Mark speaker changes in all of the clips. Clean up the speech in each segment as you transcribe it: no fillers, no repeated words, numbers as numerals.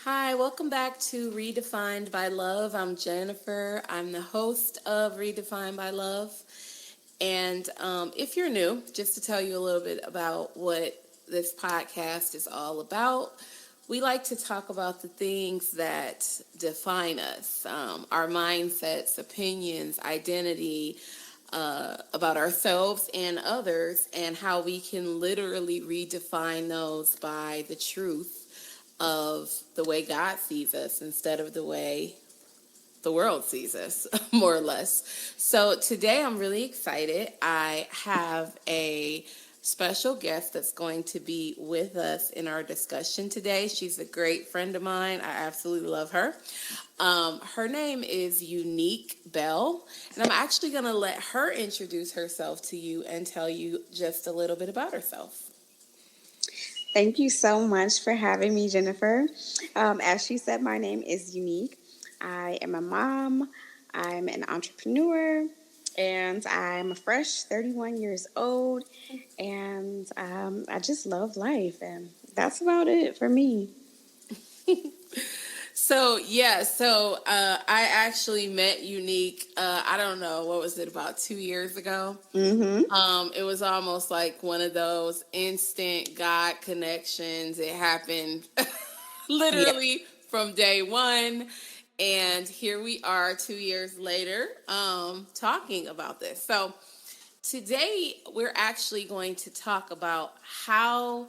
Speaker 1: Hi, welcome back to Redefined by Love. I'm Jennifer. I'm the host of Redefined by Love. And if you're new, just to tell you a little bit about what this podcast is all about, we like to talk about the things that define us, our mindsets, opinions, identity, about ourselves and others, and how we can literally redefine those by the truth of the way God sees us instead of the way the world sees us, more or less. So today I'm really excited. I have a special guest that's going to be with us in our discussion today. She's a great friend of mine. I absolutely love her. Her name is Unique Bell, and I'm actually going to let her introduce herself to you and tell you just a little bit about herself.
Speaker 2: Thank you so much for having me, Jennifer. As she said, my name is Unique. I am a mom, I'm an entrepreneur, and I'm a fresh 31 years old. And I just love life, and that's about it for me.
Speaker 1: I actually met Unique. I don't know, what was it, about 2 years ago?
Speaker 2: Mm-hmm.
Speaker 1: It was almost like one of those instant God connections. It happened
Speaker 2: Yeah.
Speaker 1: literally from day one, and here we are 2 years later, talking about this. So today we're actually going to talk about how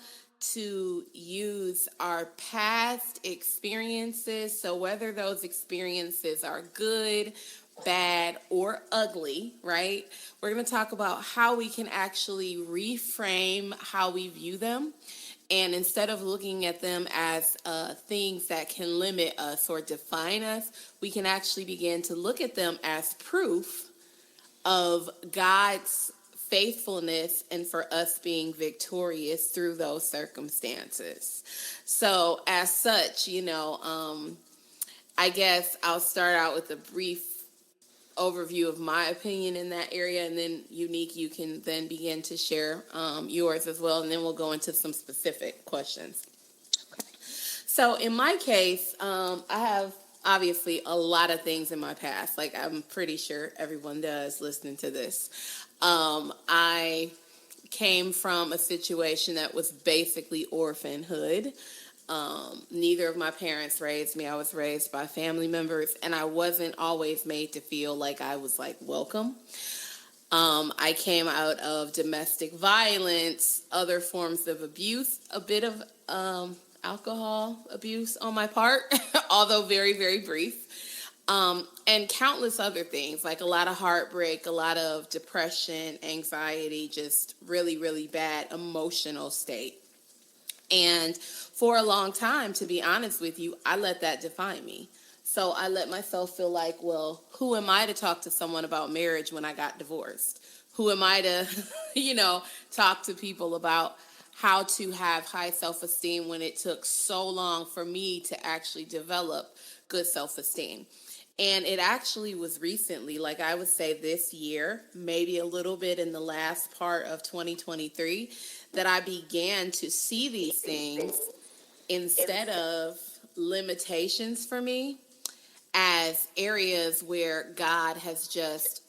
Speaker 1: to use our past experiences. So, whether those experiences are good, bad, or ugly, right? We're going to talk about how we can actually reframe how we view them. And instead of looking at them as things that can limit us or define us, we can actually begin to look at them as proof of God's faithfulness and for us being victorious through those circumstances. So, as such, I guess I'll start out with a brief overview of my opinion in that area, and then Unique, you can then begin to share yours as well, and then we'll go into some specific questions. So in my case, I have obviously a lot of things in my past. Like, I'm pretty sure everyone does listening to this. I came from a situation that was basically orphanhood. Neither of my parents raised me. I was raised by family members, and I wasn't always made to feel like I was like welcome. I came out of domestic violence, other forms of abuse, a bit of alcohol abuse on my part, although very, very brief, and countless other things, like a lot of heartbreak, a lot of depression, anxiety, just really, really bad emotional state. And for a long time, to be honest with you, I let that define me. So I let myself feel like, well, who am I to talk to someone about marriage when I got divorced? Who am I to, talk to people about how to have high self-esteem when it took so long for me to actually develop good self-esteem? And it actually was recently, like I would say this year, maybe a little bit in the last part of 2023, that I began to see these things instead of limitations for me as areas where God has just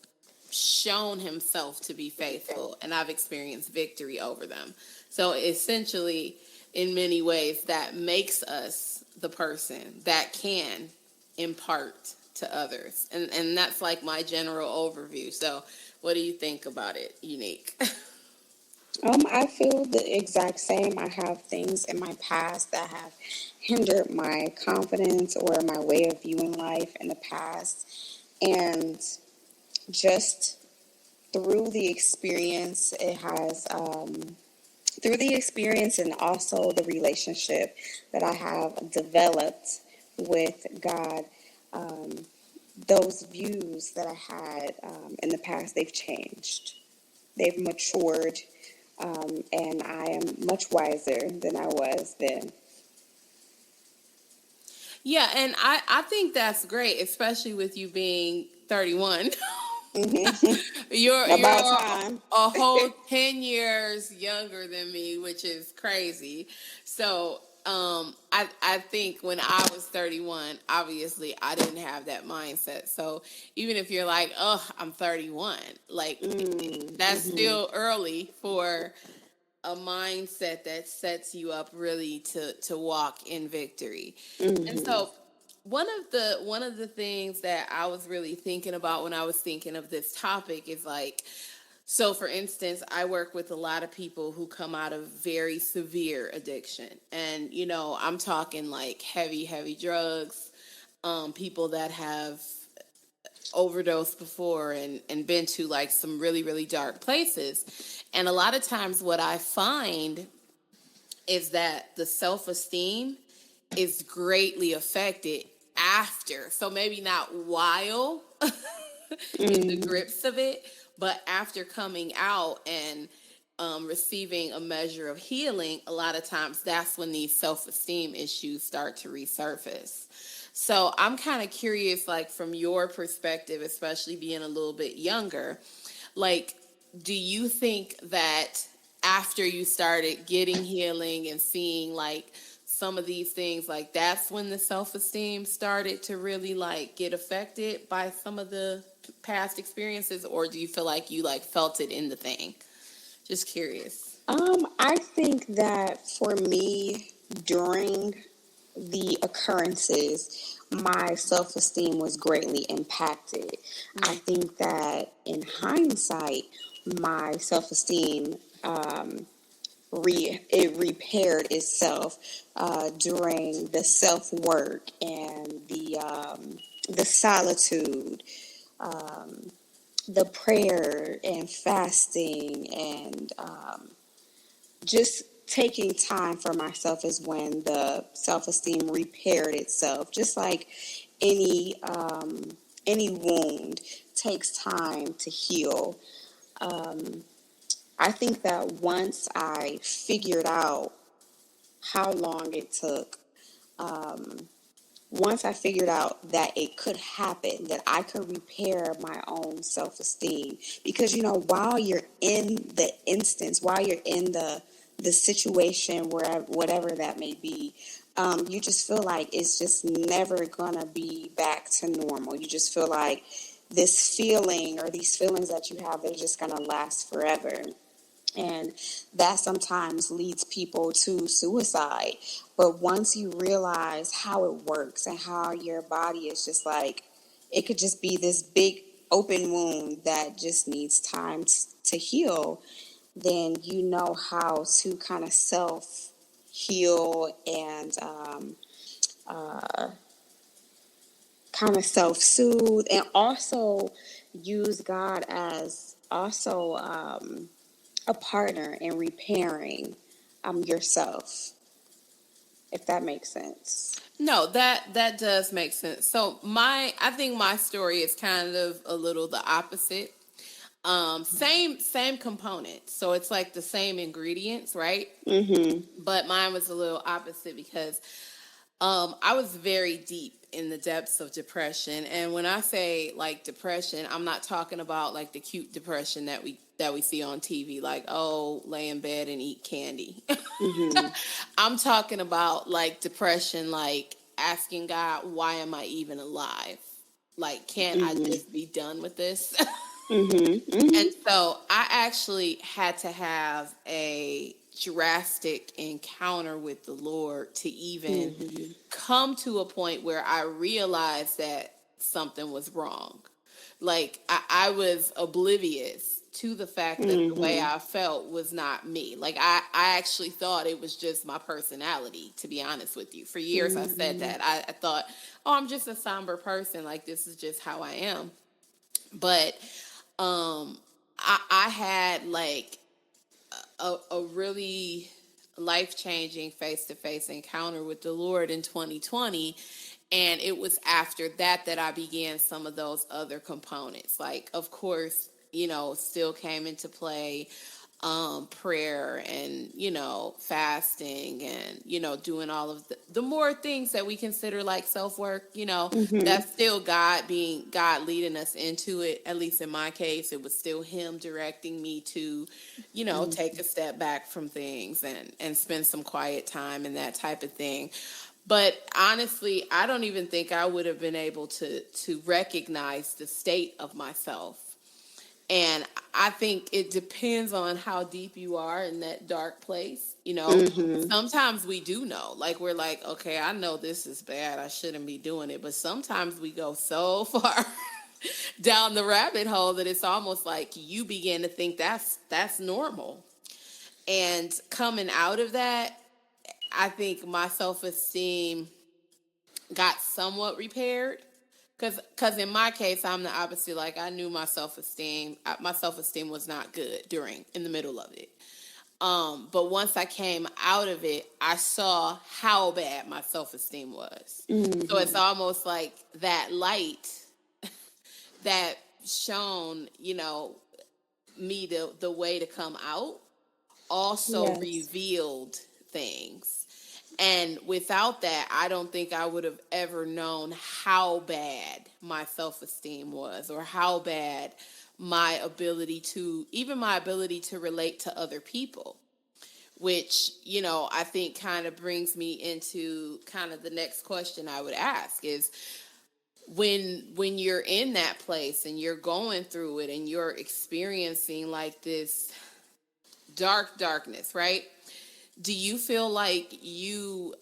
Speaker 1: shown himself to be faithful, and I've experienced victory over them. So essentially, in many ways, that makes us the person that can impart to others. And that's like my general overview. So what do you think about it, Unique?
Speaker 2: I feel the exact same. I have things in my past that have hindered my confidence or my way of viewing life in the past. And just through the experience, through the experience and also the relationship that I have developed with God, um, those views that I had in the past, they've changed. They've matured, and I am much wiser than I was then.
Speaker 1: Yeah, and I think that's great, especially with you being 31. You're
Speaker 2: About
Speaker 1: a
Speaker 2: time.
Speaker 1: whole 10 years younger than me, which is crazy. So I think when I was 31, obviously I didn't have that mindset. So even if you're like, oh, I'm 31, like that's
Speaker 2: Mm-hmm.
Speaker 1: still early for a mindset that sets you up really to walk in victory. And
Speaker 2: Mm-hmm.
Speaker 1: so one of the things that I was really thinking about when I was thinking of this topic is like, so for instance, I work with a lot of people who come out of very severe addiction. And I'm talking like heavy drugs, people that have overdosed before and been to like some really dark places. And a lot of times what I find is that the self-esteem is greatly affected after. So maybe not while in the
Speaker 2: Mm-hmm.
Speaker 1: grips of it, but after coming out and receiving a measure of healing, a lot of times that's when these self-esteem issues start to resurface. So I'm kind of curious, like from your perspective, especially being a little bit younger, like, do you think that after you started getting healing and seeing like some of these things, like that's when the self-esteem started to really like get affected by some of the past experiences, or do you feel like you like felt it in the thing? Just curious.
Speaker 2: I think that for me, during the occurrences, my self esteem was greatly impacted. I
Speaker 1: Mm.
Speaker 2: think that in hindsight, my self esteem it repaired itself during the self work and the solitude, the prayer and fasting, and just taking time for myself is when the self-esteem repaired itself. Just like any um, any wound takes time to heal. I think that once I figured out how long it took, once I figured out that it could happen, that I could repair my own self esteem. Because, while you're in the instance, while you're in the situation, where whatever that may be, you just feel like it's just never gonna be back to normal. You just feel like this feeling or these feelings that you have, they're just gonna last forever. And that sometimes leads people to suicide. But once you realize how it works and how your body is just like, it could just be this big open wound that just needs time to heal, then you know how to kind of self heal and kind of self soothe, and also use God as also a partner in repairing yourself, if that makes sense.
Speaker 1: No, that does make sense. So I think my story is kind of a little the opposite. Same components. So it's like the same ingredients, right?
Speaker 2: Mm-hmm.
Speaker 1: But mine was a little opposite because I was very deep in the depths of depression. And when I say like depression, I'm not talking about like the cute depression that we see on TV, like, oh, lay in bed and eat candy.
Speaker 2: Mm-hmm.
Speaker 1: I'm talking about like depression, like asking God, why am I even alive? Like, can't I
Speaker 2: Mm-hmm.
Speaker 1: just be done with this?
Speaker 2: Mm-hmm.
Speaker 1: And
Speaker 2: Mm-hmm.
Speaker 1: so I actually had to have a drastic encounter with the Lord to even
Speaker 2: Mm-hmm.
Speaker 1: come to a point where I realized that something was wrong. Like I was oblivious to the fact that the way
Speaker 2: Mm-hmm.
Speaker 1: I felt was not me. Like I actually thought it was just my personality, to be honest with you. For years I said
Speaker 2: Mm-hmm.
Speaker 1: that. I thought, oh, I'm just a somber person. Like this is just how I am. But I had like a really life changing face to face encounter with the Lord in 2020. And it was after that I began some of those other components. Like, of course, still came into play prayer and, fasting and, doing all of the more things that we consider like self-work,
Speaker 2: Mm-hmm.
Speaker 1: that's still God leading us into it. At least in my case, it was still him directing me to, take a step back from things and spend some quiet time and that type of thing. But honestly, I don't even think I would have been able to recognize the state of myself. And I think it depends on how deep you are in that dark place.
Speaker 2: Mm-hmm.
Speaker 1: Sometimes we do know. Like, we're like, okay, I know this is bad. I shouldn't be doing it. But sometimes we go so far down the rabbit hole that it's almost like you begin to think that's normal. And coming out of that, I think my self-esteem got somewhat repaired. Cause in my case, I'm the opposite. Like, I knew my self esteem was not good in the middle of it. But once I came out of it, I saw how bad my self esteem was. So it's
Speaker 2: Mm-hmm.
Speaker 1: almost like that light that shone, me the way to come out also
Speaker 2: Yes.
Speaker 1: revealed things. And without that, I don't think I would have ever known how bad my self esteem was, or how bad even my ability to relate to other people, which, I think kind of brings me into kind of the next question I would ask is, when you're in that place and you're going through it and you're experiencing like this darkness, right? Do you feel like you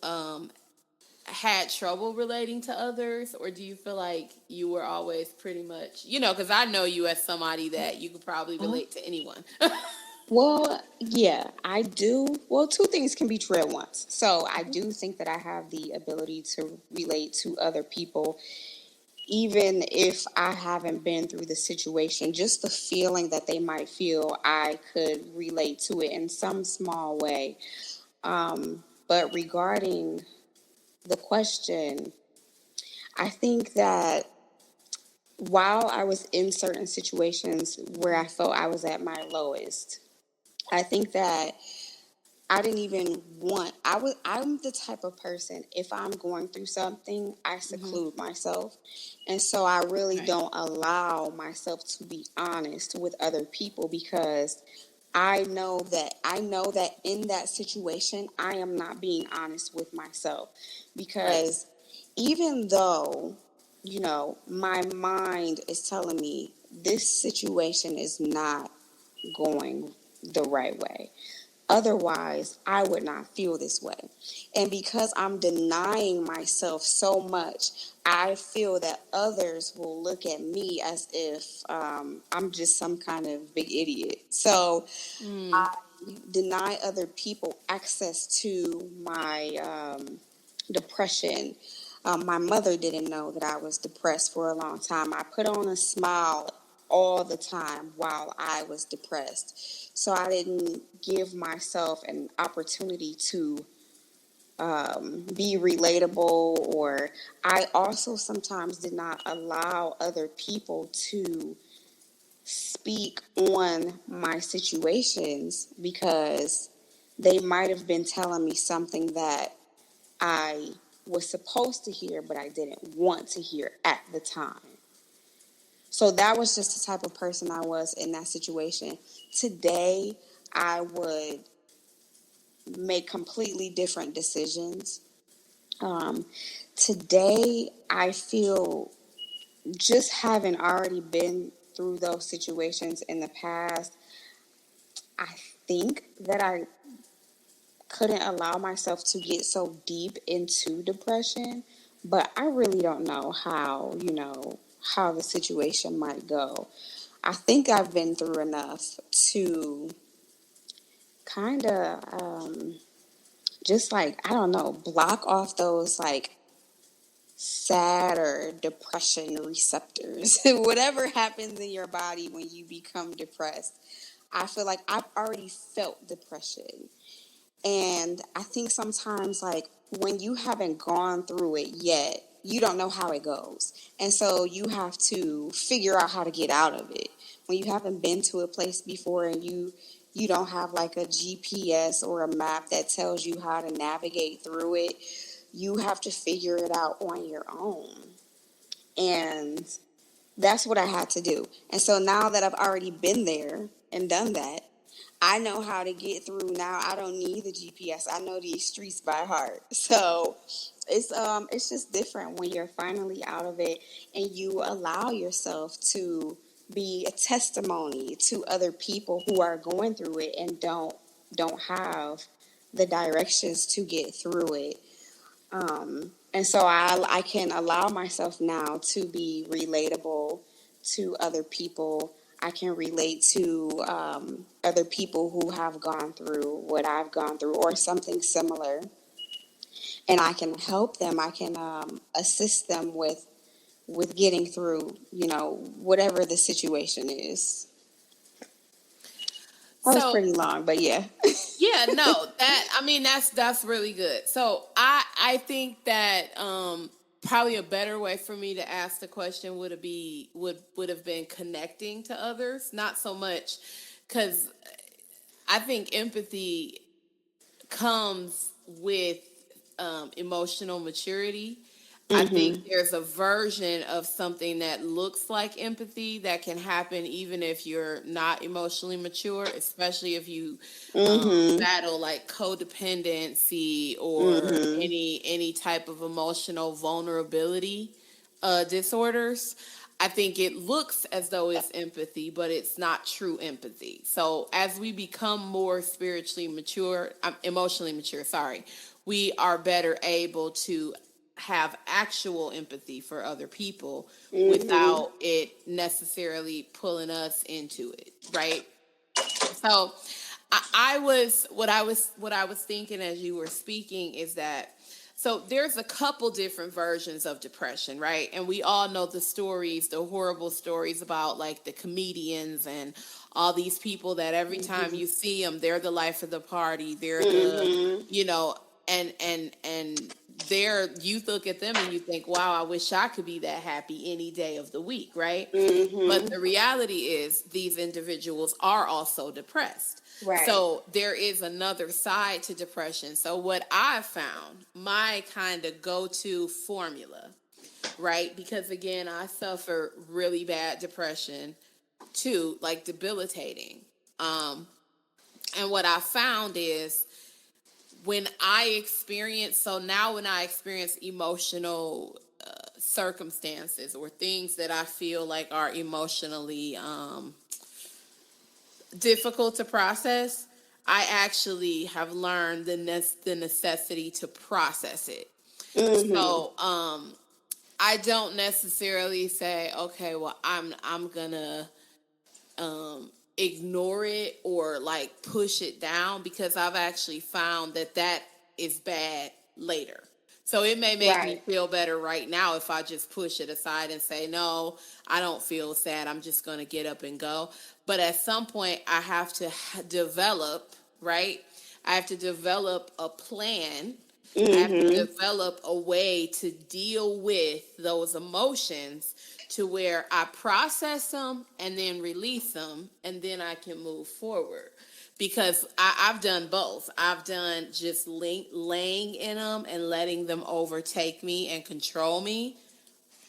Speaker 1: had trouble relating to others, or do you feel like you were always pretty much, because I know you as somebody that you could probably
Speaker 2: Uh,
Speaker 1: relate to anyone.
Speaker 2: well, yeah, I do. Well, two things can be true at once. So I do think that I have the ability to relate to other people, even if I haven't been through the situation. Just the feeling that they might feel, I could relate to it in some small way. But regarding the question, I think that while I was in certain situations where I felt I was at my lowest, I think that I didn't even I'm the type of person, if I'm going through something, I
Speaker 1: Hmm.
Speaker 2: seclude myself. And so I really
Speaker 1: Right.
Speaker 2: don't allow myself to be honest with other people, because I know that in that situation I am not being honest with myself,
Speaker 1: Right.
Speaker 2: because even though my mind is telling me this situation is not going the right way, otherwise, I would not feel this way. And because I'm denying myself so much, I feel that others will look at me as if I'm just some kind of big idiot. So
Speaker 1: Mm.
Speaker 2: I deny other people access to my depression. My mother didn't know that I was depressed for a long time. I put on a smile all the time while I was depressed. So I didn't give myself an opportunity to be relatable, or I also sometimes did not allow other people to speak on my situations, because they might have been telling me something that I was supposed to hear, but I didn't want to hear at the time. So that was just the type of person I was in that situation. Today, I would make completely different decisions. Um, Today, I feel, just having already been through those situations in the past, I think that I couldn't allow myself to get so deep into depression, but I really don't know how the situation might go. I think I've been through enough to kind of just, like, I don't know, block off those like sad or depression receptors. Whatever happens in your body when you become depressed, I feel like I've already felt depression. And I think sometimes, like, when you haven't gone through it yet, you don't know how it goes. And so you have to figure out how to get out of it. When you haven't been to a place before and you you don't have like a GPS or a map that tells you how to navigate through it. You have to figure it out on your own. And that's what I had to do. And so now that I've already been there and done that, I know how to get through now. I don't need the GPS. I know these streets by heart. So it's just different when you're finally out of it and you allow yourself to be a testimony to other people who are going through it and don't have the directions to get through it. And so I can allow myself now to be relatable to other people. I can relate to other people who have gone through what I've gone through or something similar. And I can help them. I can assist them with getting through, whatever the situation is. That was
Speaker 1: So
Speaker 2: pretty long, but yeah.
Speaker 1: yeah, no, that's really good. So I think that probably a better way for me to ask the question would have been connecting to others, not so much because I think empathy comes with emotional maturity. I think
Speaker 2: Mm-hmm.
Speaker 1: there's a version of something that looks like empathy that can happen even if you're not emotionally mature, especially if you
Speaker 2: Mm-hmm.
Speaker 1: battle like codependency or
Speaker 2: Mm-hmm.
Speaker 1: any type of emotional vulnerability disorders. I think it looks as though it's empathy, but it's not true empathy. So as we become more spiritually mature, emotionally mature, sorry, we are better able to have actual empathy for other people
Speaker 2: Mm-hmm.
Speaker 1: without it necessarily pulling us into it, right? So I was what I was thinking as you were speaking is that so there's a couple different versions of depression, right? And we all know the stories, the horrible stories about like the comedians and all these people that every time
Speaker 2: Mm-hmm.
Speaker 1: you see them, they're the life of the party. They're the,
Speaker 2: Mm-hmm.
Speaker 1: you know, and they're you look at them and you think, wow, I wish I could be that happy any day of the week, right? But
Speaker 2: Mm-hmm.
Speaker 1: the reality is these individuals are also depressed.
Speaker 2: Right.
Speaker 1: So there is another side to depression. So what I've found, my kind of go-to formula, right? Because again, I suffer really bad depression too, like debilitating. Um, and what I found is when I experience emotional circumstances or things that I feel like are emotionally difficult to process, I actually have learned the necessity to process it.
Speaker 2: Mm-hmm.
Speaker 1: So I don't necessarily say, okay, well, I'm gonna ignore it or like push it down because I've actually found that is bad later. So it may make me
Speaker 2: Right.
Speaker 1: feel better right now if I just push it aside and say, no, I don't feel sad. I'm just going to get up and go. But at some point, I have to develop, right? I have to develop a plan. I have to
Speaker 2: Mm-hmm.
Speaker 1: develop a way to deal with those emotions to where I process them and then release them, and then I can move forward. Because I've done both. I've done just laying in them and letting them overtake me and control me.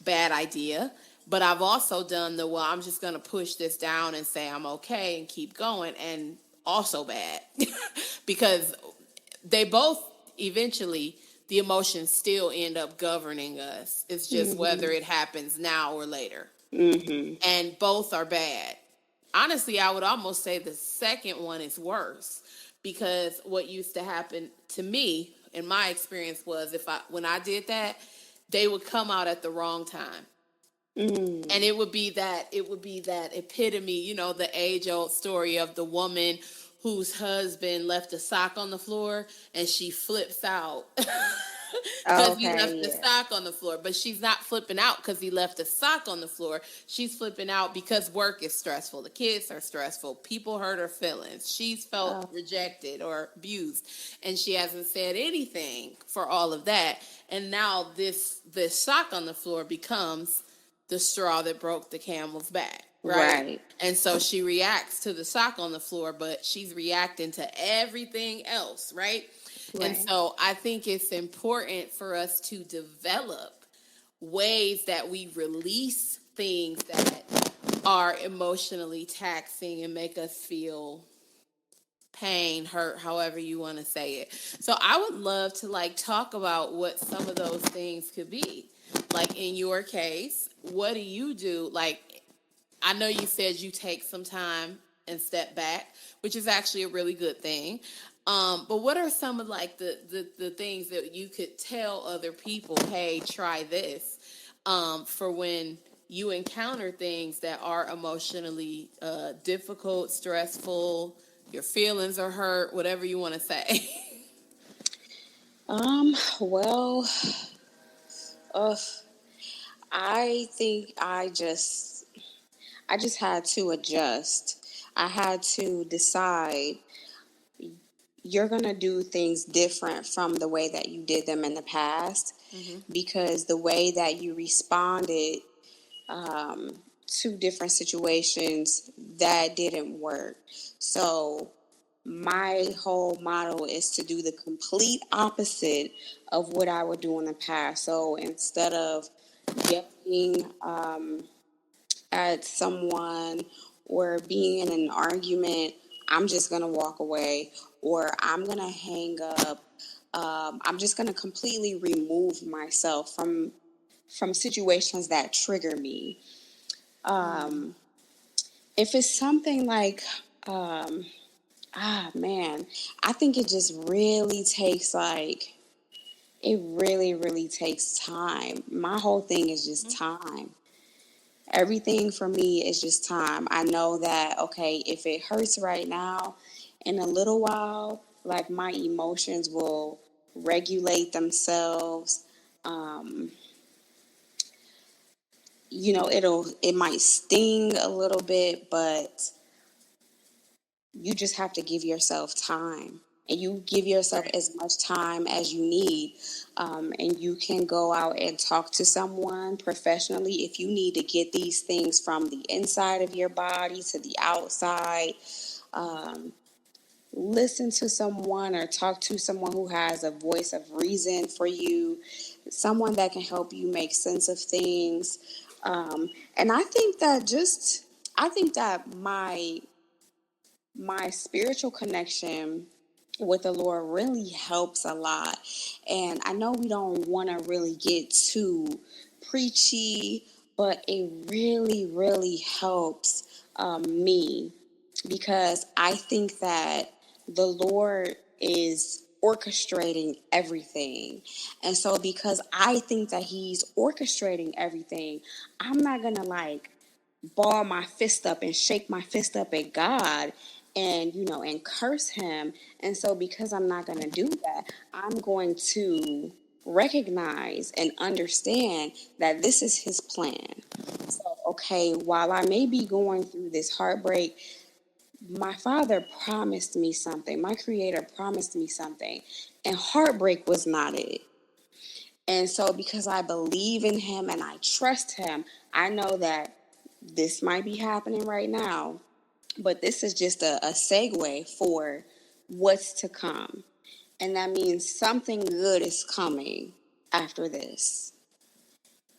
Speaker 1: Bad idea. But I've also done well, I'm just going to push this down and say I'm okay and keep going, and also bad. Because they both eventually the emotions still end up governing us. It's just whether
Speaker 2: Mm-hmm.
Speaker 1: it happens now or later.
Speaker 2: Mm-hmm.
Speaker 1: And both are bad. Honestly, I would almost say the second one is worse because what used to happen to me in my experience was when I did that, they would come out at the wrong time. And
Speaker 2: Mm-hmm.
Speaker 1: it would be that epitome, the age old story of the woman whose husband left a sock on the floor and she flips out because he left
Speaker 2: Okay.
Speaker 1: the
Speaker 2: Yeah.
Speaker 1: sock on the floor. But she's not flipping out because he left a sock on the floor. She's flipping out because work is stressful. The kids are stressful. People hurt her feelings. She's felt
Speaker 2: Oh.
Speaker 1: rejected or abused, and she hasn't said anything for all of that. And now this sock on the floor becomes the straw that broke the camel's back. right?
Speaker 2: Right.
Speaker 1: And so she reacts to the sock on the floor, but she's reacting to everything else, right? And
Speaker 2: Right.
Speaker 1: so I think it's important for us to develop ways that we release things that are emotionally taxing and make us feel pain, hurt, however you want to say it. So I would love to like talk about what some of those things could be. Like in your case, what do you do? Like, I know you said you take some time and step back, which is actually a really good thing. But what are some of like the things that you could tell other people, hey, try this, for when you encounter things that are emotionally difficult, stressful, your feelings are hurt, whatever you want to say.
Speaker 2: Well, uh, I think I just had to adjust. I had to decide you're going to do things different from the way that you did them in the past,
Speaker 1: Mm-hmm.
Speaker 2: because the way that you responded to different situations, that didn't work. So my whole model is to do the complete opposite of what I would do in the past. So instead of yelling at someone or being in an argument, I'm just going to walk away, or I'm going to hang up. I'm just going to completely remove myself from situations that trigger me.
Speaker 1: Mm-hmm.
Speaker 2: If it's something like, man, I think it just really takes it really takes time. My whole thing is just time. Everything for me is just time. I know that, okay, if it hurts right now, in a little while, like my emotions will regulate themselves. Um, it might sting a little bit, but you just have to give yourself time, and you give yourself
Speaker 1: Right.
Speaker 2: as much time as you need. And you can go out and talk to someone professionally if you need to get these things from the inside of your body to the outside. um, Listen to someone or talk to someone who has a voice of reason for you, someone that can help you make sense of things. And I think that my spiritual connection with the Lord really helps a lot. And I know we don't want to really get too preachy, but it really helps me, because I think that the Lord is orchestrating everything. And so, because I think that He's orchestrating everything, I'm not going to like ball my fist up and shake my fist up at God and and curse him. And so, because I'm not going to do that, I'm going to recognize and understand that this is his plan. So, okay, while I may be going through this heartbreak, my father promised me something, my creator promised me something, and heartbreak was not it. And so, because I believe in him and I trust him, I know that this might be happening right now, but this is just a segue for what's to come. And that means something good is coming after this.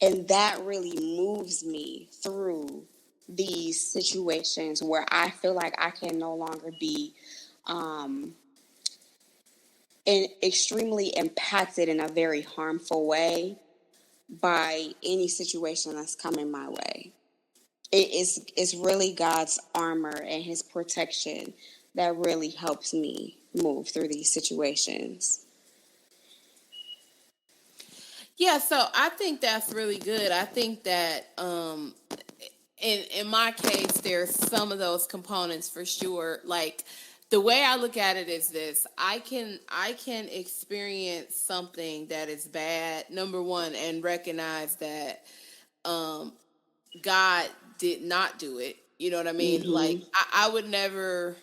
Speaker 2: And that really moves me through these situations where I feel like I can no longer be um, extremely impacted in a very harmful way by any situation that's coming my way. It's really God's armor and his protection that really helps me move through these situations.
Speaker 1: Yeah, so I think that's really good. I think that in my case there's some of those components for sure. Like the way I look at it is this. I can experience something that is bad, number one, and recognize that um God did not do it. You know what I mean? Like
Speaker 2: Mm-hmm.
Speaker 1: I would never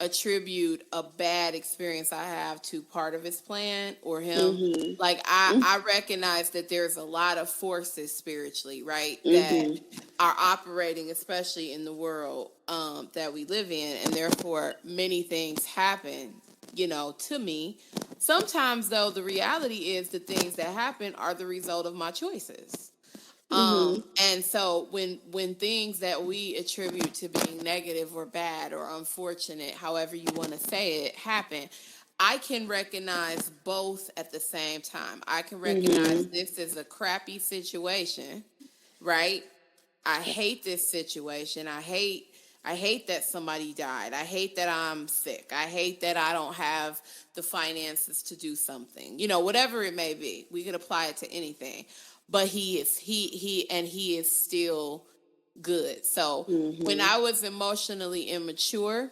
Speaker 1: attribute a bad experience I have to part of his plan or him.
Speaker 2: Mhm.
Speaker 1: Like I recognize that there's a lot of forces spiritually, right, that
Speaker 2: Mhm.
Speaker 1: are operating, especially in the world that we live in, and therefore many things happen, to me. Sometimes, though, the reality is the things that happen are the result of my choices.
Speaker 2: Mhm.
Speaker 1: And so when things that we attribute to being negative or bad or unfortunate, however you want to say it, happen, I can recognize both at the same time. I can recognize
Speaker 2: Mhm.
Speaker 1: this is a crappy situation, right? I hate this situation. I hate that somebody died. I hate that I'm sick. I hate that I don't have the finances to do something. Whatever it may be. We could apply it to anything. But he is still good. So when
Speaker 2: Mhm.
Speaker 1: I was emotionally immature,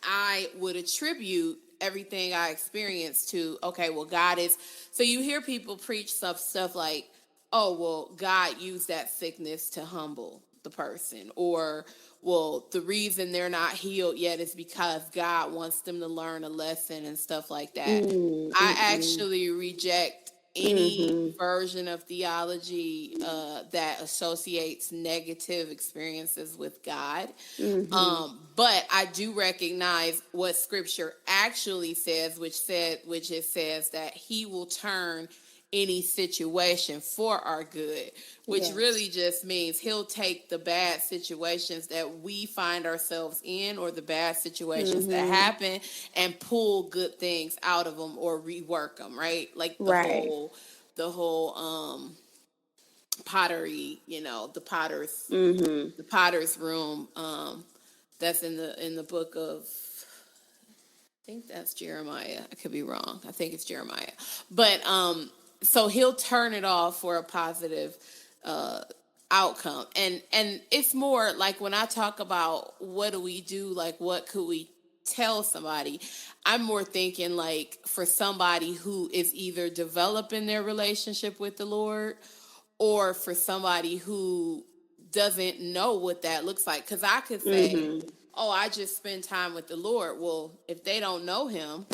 Speaker 1: I would attribute everything I experienced to, okay, well, God is. So you hear people preach stuff like, oh, well, God used that sickness to humble the person, or, well, the reason they're not healed yet is because God wants them to learn a lesson and stuff like that.
Speaker 2: Mm.
Speaker 1: I
Speaker 2: Mm.
Speaker 1: actually reject any
Speaker 2: Mhm.
Speaker 1: version of theology that associates negative experiences with God.
Speaker 2: Mhm.
Speaker 1: But I do recognize what Scripture actually says, which it says that He will turn any situation for our good, which
Speaker 2: Yes.
Speaker 1: really just means He'll take the bad situations that we find ourselves in, or the bad situations that
Speaker 2: Mhm.
Speaker 1: happen, and pull good things out of them or rework them, right? Like the
Speaker 2: Right.
Speaker 1: whole the whole pottery,
Speaker 2: Mhm.
Speaker 1: the potter's room, that's in the book of, I think that's Jeremiah. I could be wrong. I think it's Jeremiah. But so he'll turn it off for a positive uh outcome. And it's more like when I talk about what do we do, like what could we tell somebody, I'm more thinking like for somebody who is either developing their relationship with the Lord, or for somebody who doesn't know what that looks like. Because I could say,
Speaker 2: Mhm.
Speaker 1: oh, I just spend time with the Lord. Well, if they don't know him,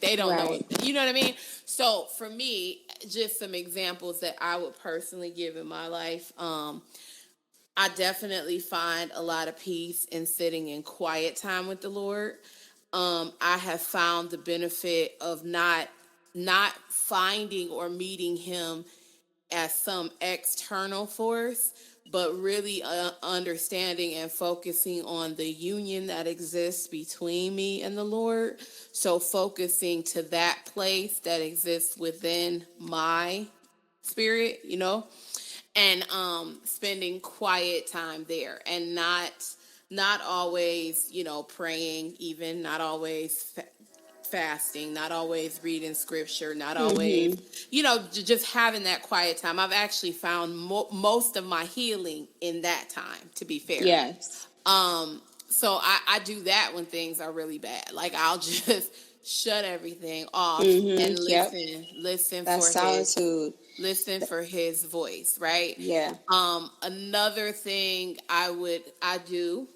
Speaker 1: they don't know him.
Speaker 2: Right.
Speaker 1: You know what I mean? So for me, just some examples that I would personally give in my life. I definitely find a lot of peace in sitting in quiet time with the Lord. I have found the benefit of not finding or meeting him as some external force, but really understanding and focusing on the union that exists between me and the Lord. So focusing to that place that exists within my spirit, and spending quiet time there, and not always, praying, even not always fasting, not always reading scripture, not always,
Speaker 2: Mhm.
Speaker 1: just having that quiet time. I've actually found most of my healing in that time, to be fair.
Speaker 2: Yes.
Speaker 1: So I do that when things are really bad. Like I'll just shut everything off and
Speaker 2: Mhm. Yep.
Speaker 1: listen
Speaker 2: That's
Speaker 1: for his
Speaker 2: solitude.
Speaker 1: listen
Speaker 2: Th-
Speaker 1: for his voice, right?
Speaker 2: yeah.
Speaker 1: Another thing I do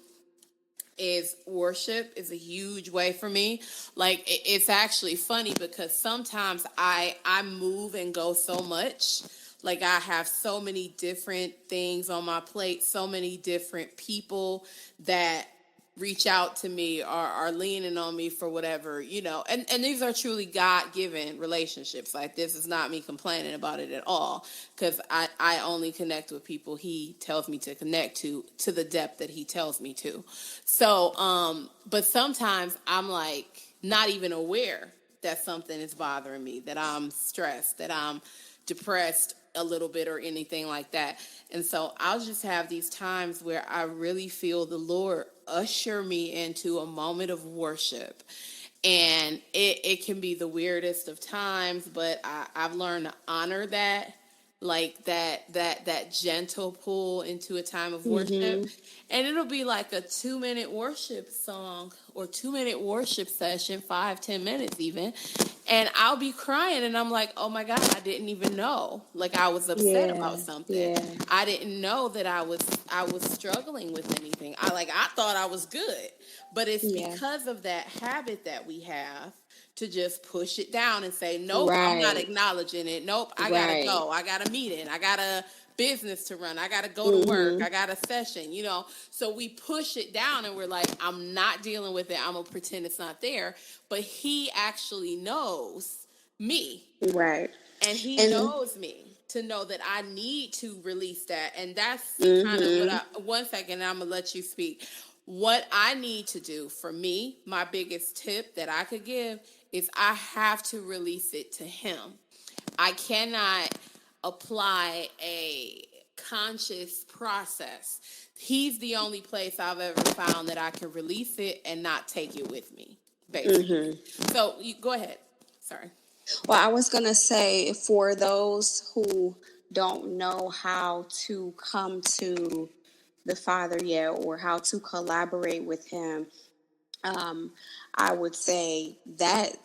Speaker 1: is worship is a huge way for me. Like it's actually funny because sometimes I move and go so much. Like I have so many different things on my plate, so many different people that reach out to me or are leaning on me for whatever, and these are truly God-given relationships. Like this is not me complaining about it at all, because I only connect with people he tells me to connect to the depth that he tells me to. So but sometimes I'm like not even aware that something is bothering me, that I'm stressed, that I'm depressed a little bit or anything like that. And so I'll just have these times where I really feel the Lord usher me into a moment of worship. And it can be the weirdest of times, but I've learned to honor that, like that gentle pull into a time of worship.
Speaker 2: Mhm.
Speaker 1: And it'll be like a 2-minute worship song or 2-minute worship session, 5-10 minutes even, and I'll be crying and I'm like, oh my God, I didn't even know, like I was upset about
Speaker 2: Yeah.
Speaker 1: something.
Speaker 2: Yeah.
Speaker 1: I didn't know that I was struggling with anything. I thought I was good, but it's
Speaker 2: Yeah.
Speaker 1: because of that habit that we have to just push it down and say, nope, I'm not
Speaker 2: Right.
Speaker 1: acknowledging it. Nope, I gotta
Speaker 2: Right.
Speaker 1: go. I got a meeting. I got a business to run. I gotta go to work.
Speaker 2: Mm-hmm.
Speaker 1: I got a session. So we push it down and we're like, I'm not dealing with it. I'm gonna pretend it's not there. But he actually knows me,
Speaker 2: Right.
Speaker 1: and he
Speaker 2: And
Speaker 1: knows me to know that I need to release that. And that's kind of what
Speaker 2: mm-hmm.
Speaker 1: I, one second, I'm going to let you speak. What I need to do for me, my biggest tip that I could give is I have to release it to him. I cannot apply a conscious process. He's the only place I've ever found that I can release it and not take it with me, basically.
Speaker 2: Mm-hmm.
Speaker 1: So you go ahead. Sorry.
Speaker 2: Well, I was gonna say, for those who don't know how to come to the Father yet, or how to collaborate with Him, um, I would say that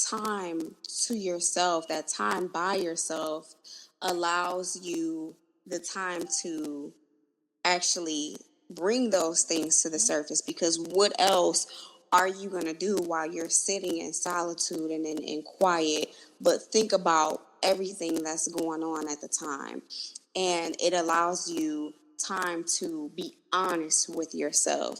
Speaker 2: time to yourself, that time by yourself, allows you the time to actually bring those things to the surface, because what else are you going to do while you're sitting in solitude and in quiet, but think about everything that's going on at the time? And it allows you time to be honest with yourself.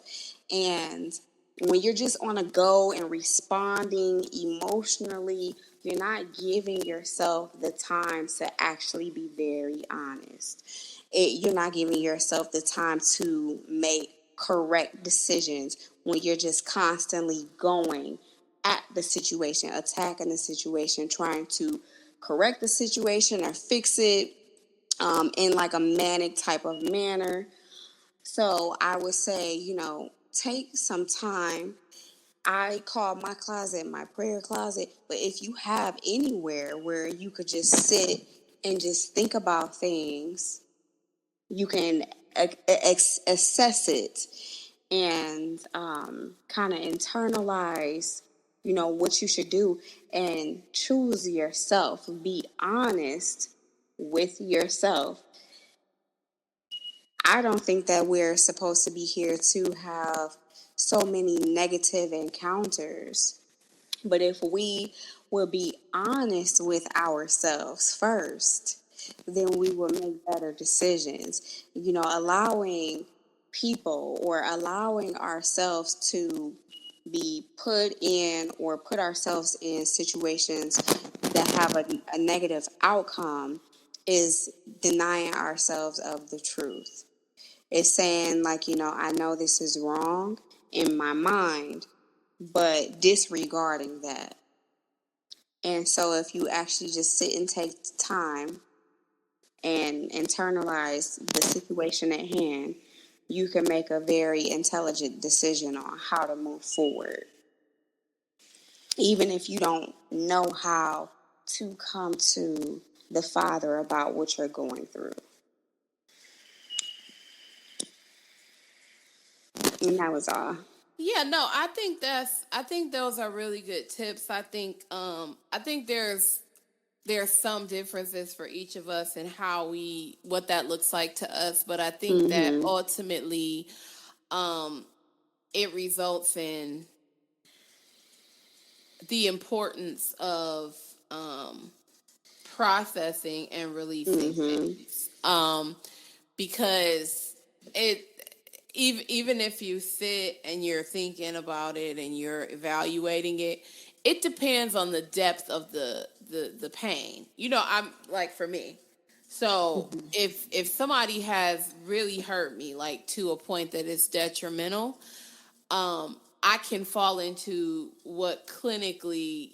Speaker 2: And when you're just on a go and responding emotionally, you're not giving yourself the time to actually be very honest. You're not giving yourself the time to make correct decisions when you're just constantly going at the situation, attacking the situation, trying to correct the situation or fix it in like a manic type of manner. So I would say, take some time. I call my closet my prayer closet, but if you have anywhere where you could just sit and just think about things, you can assess it and kind of internalize, what you should do, and choose yourself. Be honest with yourself. I don't think that we're supposed to be here to have so many negative encounters. But if we will be honest with ourselves first, then we will make better decisions. Allowing people, or allowing ourselves to be put in, or put ourselves in situations that have a negative outcome, is denying ourselves of the truth. It's saying, like, I know this is wrong in my mind, but disregarding that. And so if you actually just sit and take time and internalize the situation at hand, you can make a very intelligent decision on how to move forward, even if you don't know how to come to the Father about what you're going through. And that was all.
Speaker 1: Yeah, no, I think those are really good tips. I think there's some differences for each of us and what that looks like to us, but I think that
Speaker 2: Mm-hmm.
Speaker 1: ultimately um it results in the importance of processing and releasing
Speaker 2: Mm-hmm.
Speaker 1: things. Because it even if you sit and you're thinking about it and you're evaluating it, it depends on the depth of the pain. I'm like, for me, so
Speaker 2: Mm-hmm.
Speaker 1: if somebody has really hurt me, like to a point that it's detrimental, I can fall into what clinically,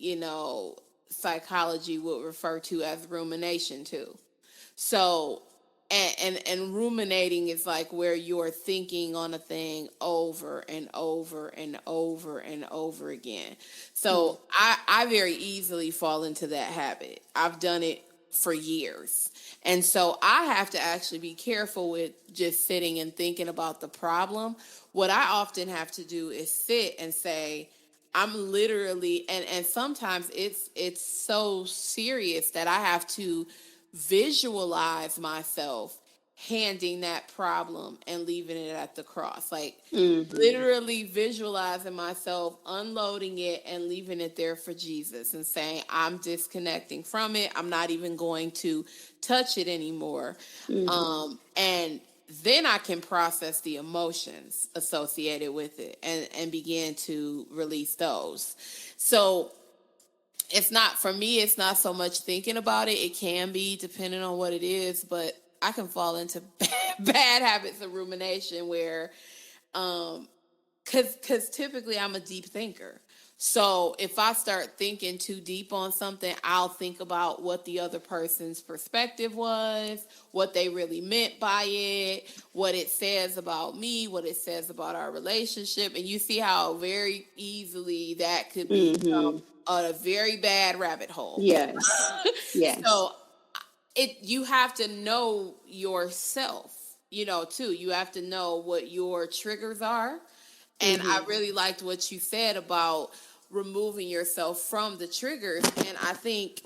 Speaker 1: psychology would refer to as rumination too. So, and ruminating is like where you're thinking on a thing over and over and over and over again. So I very easily fall into that habit. I've done it for years. And so I have to actually be careful with just sitting and thinking about the problem. What I often have to do is sit and say, I'm literally, and sometimes it's so serious that I have to visualize myself handing that problem and leaving it at the cross. Like
Speaker 2: Mm-hmm.
Speaker 1: literally visualizing myself unloading it and leaving it there for Jesus and saying, I'm disconnecting from it. I'm not even going to touch it anymore.
Speaker 2: Mm-hmm.
Speaker 1: And then I can process the emotions associated with it and begin to release those. So it's not, for me, it's not so much thinking about it. It can be depending on what it is, but I can fall into bad habits of rumination where, because typically I'm a deep thinker. So if I start thinking too deep on something, I'll think about what the other person's perspective was, what they really meant by it, what it says about me, what it says about our relationship. And you see how very easily that could become
Speaker 2: Mm-hmm.
Speaker 1: a very bad rabbit hole.
Speaker 2: Yes. Yes.
Speaker 1: So you have to know yourself, too. You have to know what your triggers are. And I
Speaker 2: Mm-hmm.
Speaker 1: really liked what you said about removing yourself from the triggers. And I think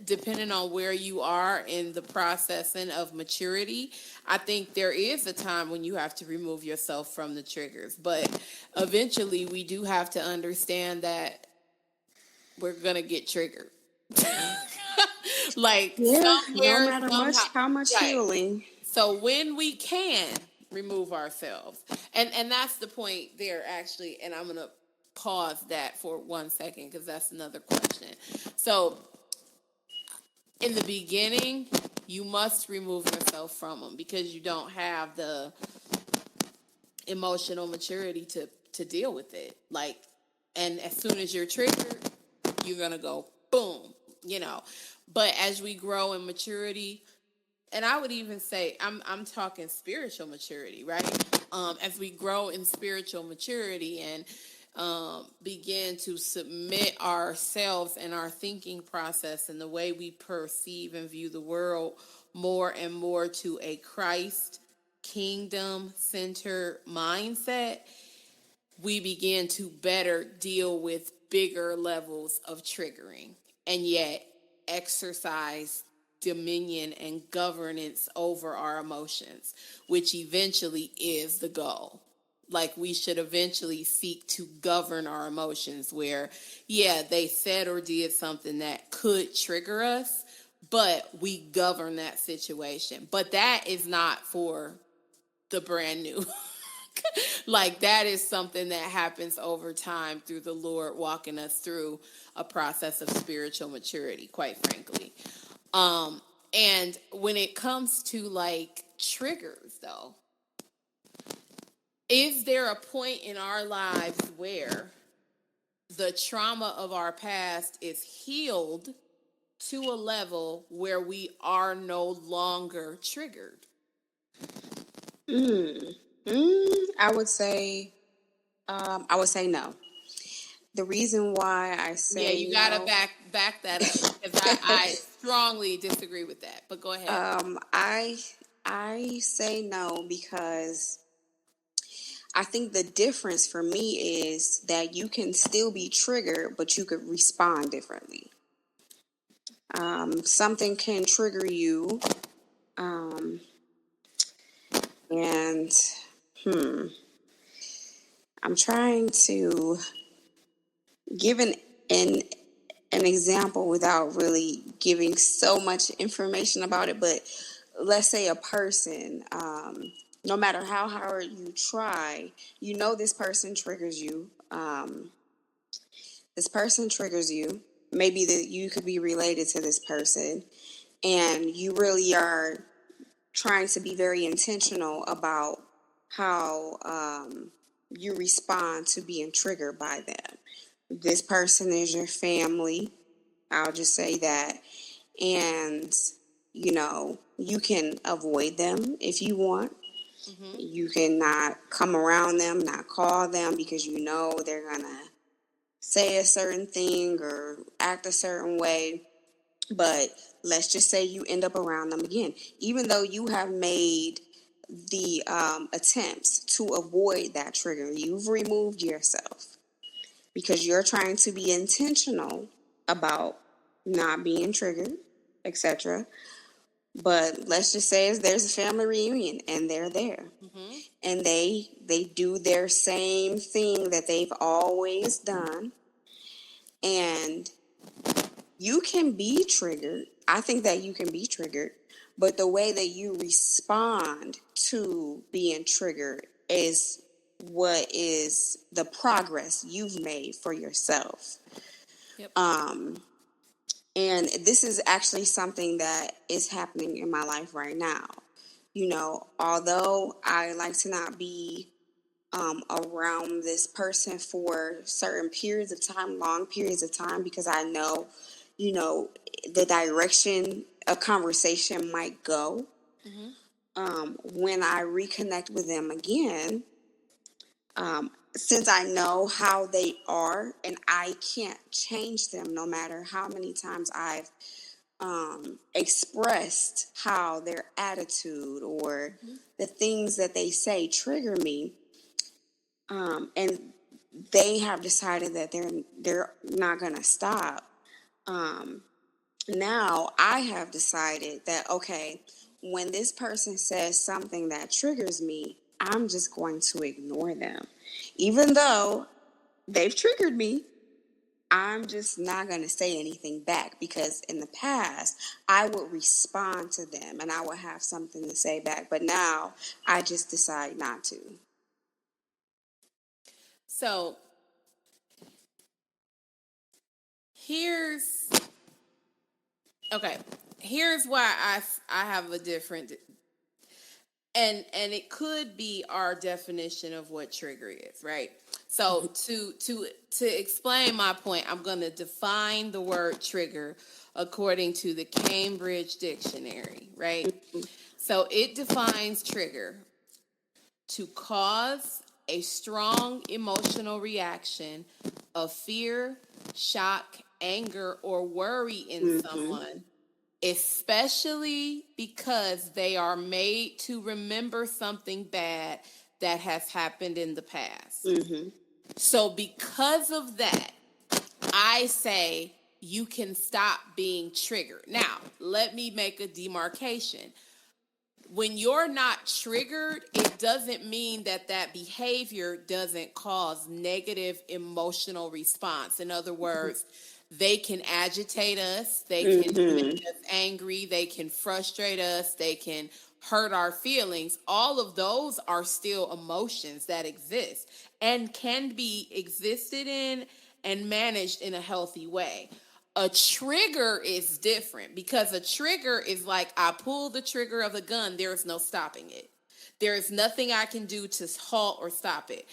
Speaker 1: depending on where you are in the processing of maturity, I think there is a time when you have to remove yourself from the triggers. But eventually we do have to understand that we're going to get triggered. Like
Speaker 2: Yeah. No
Speaker 1: somewhere,
Speaker 2: matter
Speaker 1: somehow.
Speaker 2: much how much
Speaker 1: Right.
Speaker 2: healing.
Speaker 1: So when we can remove ourselves, and that's the point there actually, and I'm gonna pause that for 1 second because that's another question. So in the beginning, you must remove yourself from them because you don't have the emotional maturity to deal with it. Like, and as soon as you're triggered, you're gonna go boom, you know. But as we grow in maturity, and I would even say I'm talking spiritual maturity, right? As we grow in spiritual maturity and begin to submit ourselves and our thinking process and the way we perceive and view the world more and more to a Christ kingdom centered mindset, we begin to better deal with bigger levels of triggering and yet exercise dominion and governance over our emotions, which eventually is the goal. Like we should eventually seek to govern our emotions where, yeah, they said or did something that could trigger us, but we govern that situation. But that is not for the brand new. Like that is something that happens over time through the Lord walking us through a process of spiritual maturity, quite frankly. And when it comes to like triggers though, is there a point in our lives where the trauma of our past is healed to a level where we are no longer triggered?
Speaker 2: Mm. Mm. I would say no. The reason why I
Speaker 1: Yeah,
Speaker 2: say
Speaker 1: you gotta
Speaker 2: no,
Speaker 1: back that up because I strongly disagree with that. But go ahead.
Speaker 2: um, I I say no because I think the difference for me is that you can still be triggered, but you could respond differently. Something can trigger you, um, and I'm trying to give an an example without really giving so much information about it. But let's say a person, no matter how hard you try, you know this person triggers you. This person triggers you. Maybe that you could be related to this person, and you really are trying to be very intentional about how you respond to being triggered by them. This person is your family. I'll just say that. And, you can avoid them if you want.
Speaker 1: Mm-hmm.
Speaker 2: You can not come around them, not call them because you know they're going to say a certain thing or act a certain way. But let's just say you end up around them again. Even though you have made the attempts to avoid that trigger, you've removed yourself because you're trying to be intentional about not being triggered, etc. But let's just say there's a family reunion and they're there.
Speaker 1: Mm-hmm.
Speaker 2: And they do their same thing that they've always done. And you can be triggered. I think that you can be triggered, but the way that you respond to being triggered is what is the progress you've made for yourself.
Speaker 1: Yep.
Speaker 2: And this is actually something that is happening in my life right now. Although I like to not be around this person for certain periods of time, long periods of time, because I know, the direction a conversation might go. When I reconnect with them again, since I know how they are and I can't change them no matter how many times I've expressed how their attitude or the things that they say trigger me, and they have decided that they're not going to stop. Now I have decided that, okay, when this person says something that triggers me, I'm just going to ignore them, even though they've triggered me. I'm just not going to say anything back, because in the past I would respond to them and I would have something to say back, but now I just decide not to.
Speaker 1: So here's okay. Here's why I have a different, and it could be our definition of what trigger is, right? So to explain my point, I'm going to define the word trigger according to the Cambridge Dictionary, right? So it defines trigger to cause a strong emotional reaction of fear, shock, anger, or worry in someone, especially because they are made to remember something bad that has happened in the past. So because of that, I say you can stop being triggered. Now, let me make a demarcation. When you're not triggered, it doesn't mean that behavior doesn't cause negative emotional response. In other words, they can agitate us, they can make us angry, they can frustrate us, they can hurt our feelings. All of those are still emotions that exist and can be existed in and managed in a healthy way. A trigger is different, because a trigger is like, I pull the trigger of the gun, there is no stopping it. There is nothing I can do to halt or stop it.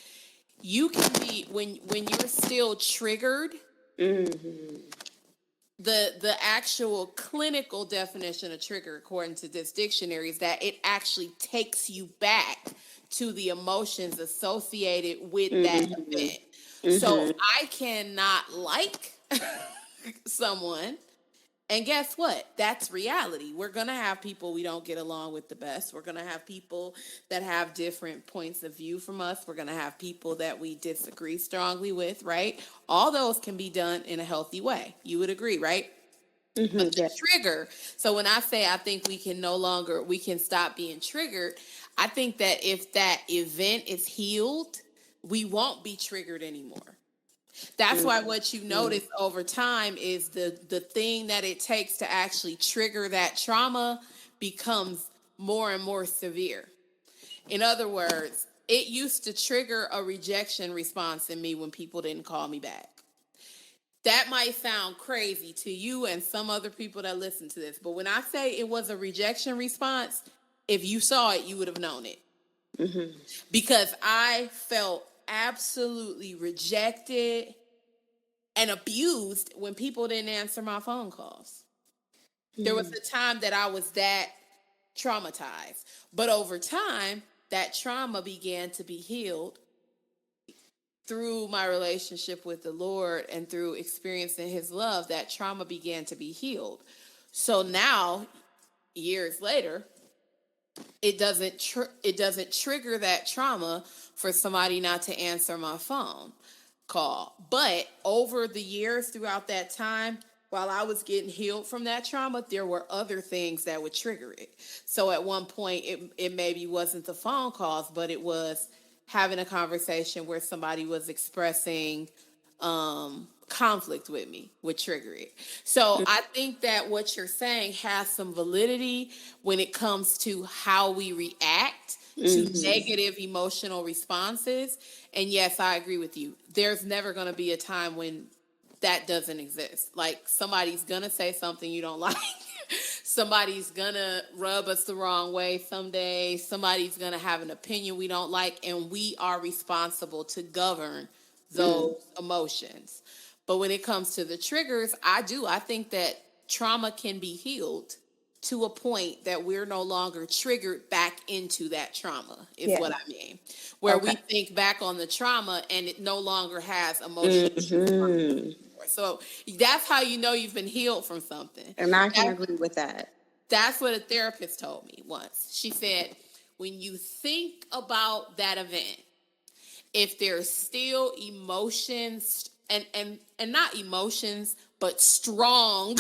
Speaker 1: You can be, when you're still triggered, the actual clinical definition of trigger, according to this dictionary, is that it actually takes you back to the emotions associated with that event. So I cannot like someone, and guess what? That's reality. We're going to have people we don't get along with the best. We're going to have people that have different points of view from us. We're going to have people that we disagree strongly with, right? All those can be done in a healthy way. You would agree, right? But the trigger, so when I say I think we can stop being triggered, I think that if that event is healed, we won't be triggered anymore. That's why what you notice over time is the thing that it takes to actually trigger that trauma becomes more and more severe. In other words, it used to trigger a rejection response in me when people didn't call me back. That might sound crazy to you and some other people that listen to this, but when I say it was a rejection response, if you saw it, you would have known it. Because I felt absolutely rejected and abused when people didn't answer my phone calls. There was a time that I was that traumatized. But over time, that trauma began to be healed through my relationship with the Lord and through experiencing his love. That trauma began to be healed. So now, years later, it doesn't trigger that trauma for somebody not to answer my phone call. But over the years, throughout that time, while I was getting healed from that trauma, there were other things that would trigger it. So at one point, it maybe wasn't the phone calls, but it was having a conversation where somebody was expressing conflict with me would trigger it. So I think that what you're saying has some validity when it comes to how we react to negative emotional responses. And yes, I agree with you. There's never going to be a time when that doesn't exist. Like somebody's going to say something you don't like. Somebody's going to rub us the wrong way someday. Somebody's going to have an opinion we don't like. And we are responsible to govern those emotions. But when it comes to the triggers, I think that trauma can be healed to a point that we're no longer triggered back into that trauma, is what I mean. Where we think back on the trauma and it no longer has emotional. So that's how you know you've been healed from something.
Speaker 2: And I can agree with that.
Speaker 1: That's what a therapist told me once. She said, when you think about that event, if there's still emotions and not emotions, but strong,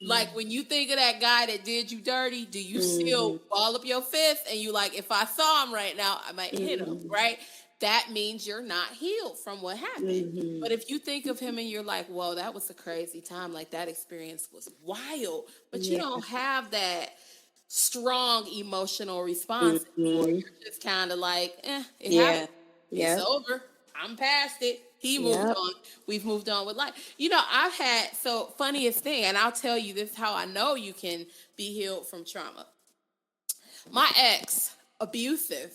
Speaker 1: like when you think of that guy that did you dirty, do you still ball up your fist and you like, if I saw him right now, I might hit him, right? That means you're not healed from what happened. But if you think of him and you're like, whoa, that was a crazy time. Like that experience was wild. But you don't have that strong emotional response anymore. You're just kind of like, it happened. It's over. I'm past it. He moved on. We've moved on with life. You know, I've had, so funniest thing, and I'll tell you this is how I know you can be healed from trauma. My ex, abusive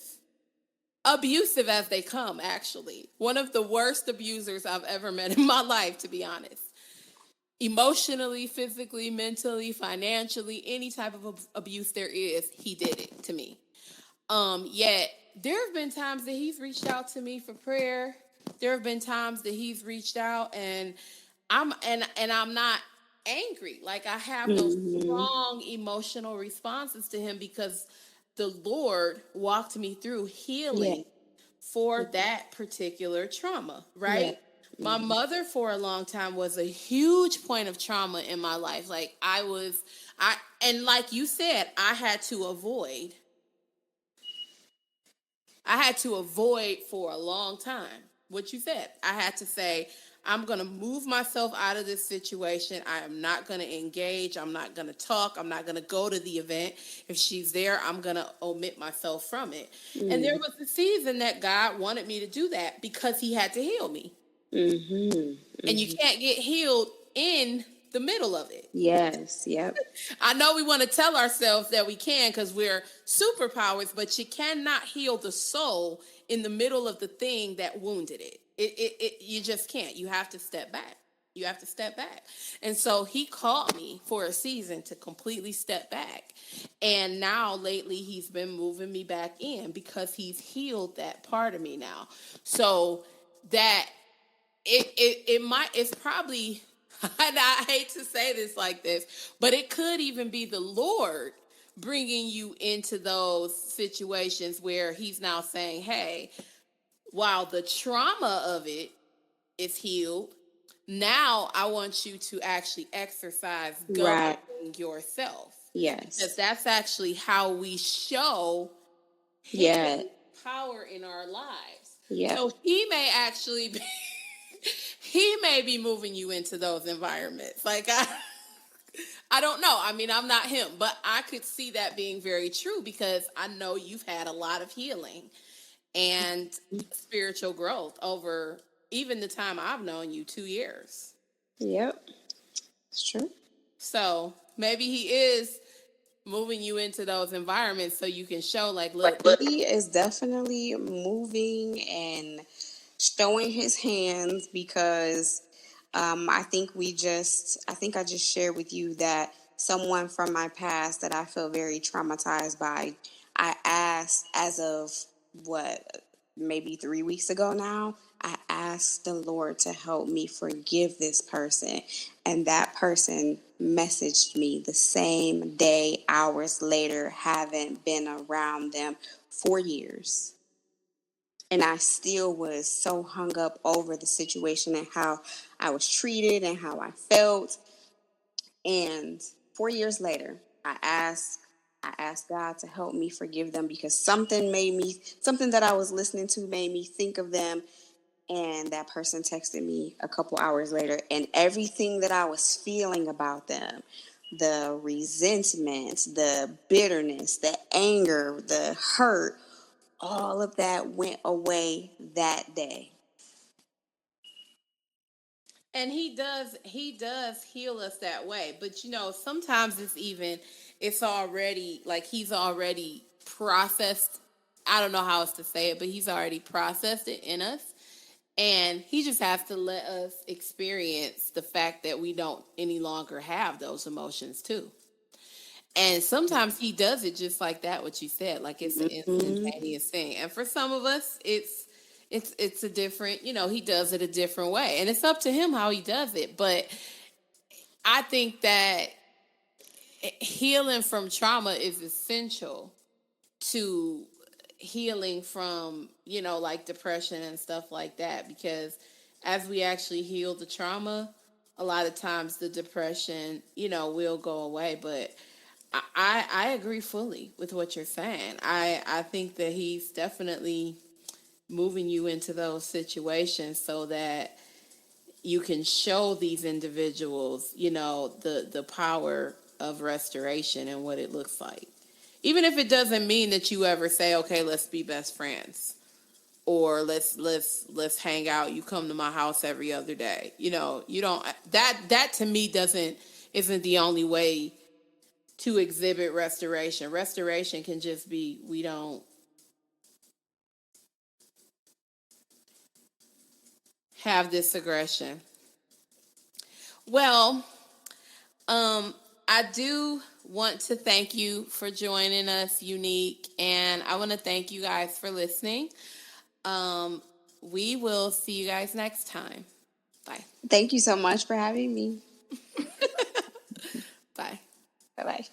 Speaker 1: as they come, actually. One of the worst abusers I've ever met in my life, to be honest. Emotionally, physically, mentally, financially, any type of abuse there is, he did it to me. Yet there have been times that he's reached out to me for prayer. There have been times that he's reached out and I'm not angry. Like I have those strong emotional responses to him because the Lord walked me through healing for that particular trauma, right? My mother for a long time was a huge point of trauma in my life. Like and like you said, I had to avoid for a long time what you said. I had to say, I'm going to move myself out of this situation. I am not going to engage. I'm not going to talk. I'm not going to go to the event. If she's there, I'm going to omit myself from it. And there was a season that God wanted me to do that because he had to heal me. And you can't get healed in the middle of it.
Speaker 2: Yes, yep.
Speaker 1: I know we want to tell ourselves that we can because we're superpowers, but you cannot heal the soul in the middle of the thing that wounded it. You just can't. You have to step back. And so he called me for a season to completely step back. And now lately he's been moving me back in because he's healed that part of me now. So that it's probably, and I hate to say this like this, but it could even be the Lord bringing you into those situations where he's now saying, hey, while the trauma of it is healed, now I want you to actually exercise governing yourself.
Speaker 2: Yes.
Speaker 1: Because that's actually how we show power in our lives. So he may actually be he may be moving you into those environments. Like I don't know. I mean, I'm not him, but I could see that being very true because I know you've had a lot of healing and spiritual growth over even the time I've known you, 2 years.
Speaker 2: Yep. It's true.
Speaker 1: So maybe he is moving you into those environments so you can show look.
Speaker 2: He is definitely moving and showing his hands because I think I just shared with you that someone from my past that I feel very traumatized by, I asked as of maybe 3 weeks ago now, I asked the Lord to help me forgive this person. And that person messaged me the same day, hours later, haven't been around them for years. And I still was so hung up over the situation and how I was treated and how I felt. And 4 years later, I asked God to help me forgive them, because something that I was listening to made me think of them. And that person texted me a couple hours later, and everything that I was feeling about them, the resentment, the bitterness, the anger, the hurt, all of that went away that day.
Speaker 1: And he does heal us that way. But sometimes it's already like he's already processed. I don't know how else to say it, but he's already processed it in us. And he just has to let us experience the fact that we don't any longer have those emotions too. And sometimes he does it just like that, what you said, like it's an
Speaker 2: Mhm.
Speaker 1: instantaneous thing. And for some of us, it's a different, he does it a different way. And it's up to him how he does it. But I think that healing from trauma is essential to healing from, like depression and stuff like that. Because as we actually heal the trauma, a lot of times the depression, will go away. But I agree fully with what you're saying. I think that he's definitely moving you into those situations so that you can show these individuals, the power of restoration and what it looks like. Even if it doesn't mean that you ever say, "Okay, let's be best friends," or let's hang out. You come to my house every other day. You don't that to me doesn't isn't the only way to exhibit restoration. Restoration can just be we don't have this aggression. Well, I do want to thank you for joining us, Unique, and I want to thank you guys for listening. Um, we will see you guys next time. Bye.
Speaker 2: Thank you so much for having me.
Speaker 1: Bye.
Speaker 2: Bye bye.